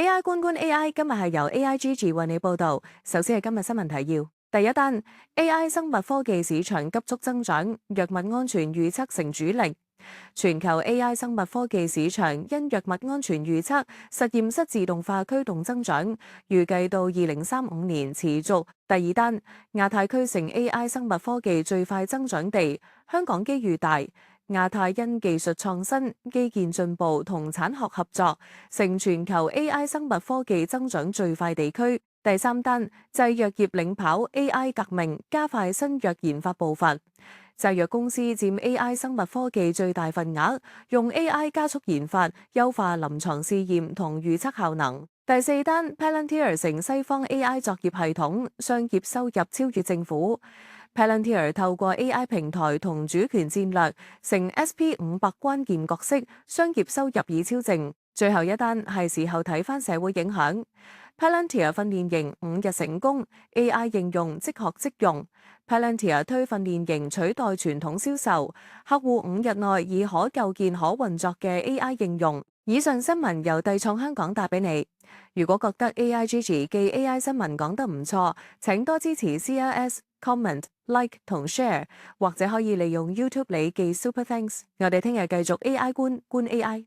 AI 觀觀 AI，今日係由 AIGG 為你報導。首先係今日新聞提要。第一單，AI 生物科技市場急速增長，藥物安全預測成主力。全球 AI 生物科技市場因藥物安全預測、實驗室自動化驅動增長，預計到2035年持續。第二單，亞太區成 AI 生物科技最快增長地，香港機遇大。亞太因技術創新、基建進步同產學合作，成全球 AI 生物科技增長最快地區。第三單，製藥業領跑 AI 革命，加快新藥研發步伐。製藥公司佔 AI 生物科技最大份額，用 AI 加速研發，優化臨床試驗同預測效能。第四單 Palantir 成西方 AI 作業系統，商業收入超越政府。Palantir 透過 AI 平台同主權戰略，成 SP500 關鍵角色，商業收入已超正。最後一單係時候睇返社會影響。Palantir 訓練營5日成功 ，AI 應用即學即用。Palantir 推訓練營取代傳統銷售，客戶5日內已可構建可運作嘅 AI 應用。以上新聞由帝創香港帶俾你。如果覺得 AIGG 記 AI 新聞講得唔錯，請多支持 CLS、comment、like 同 share， 或者可以利用 YouTube 里記 Super Thanks。我哋聽日繼續 AI 觀 AI。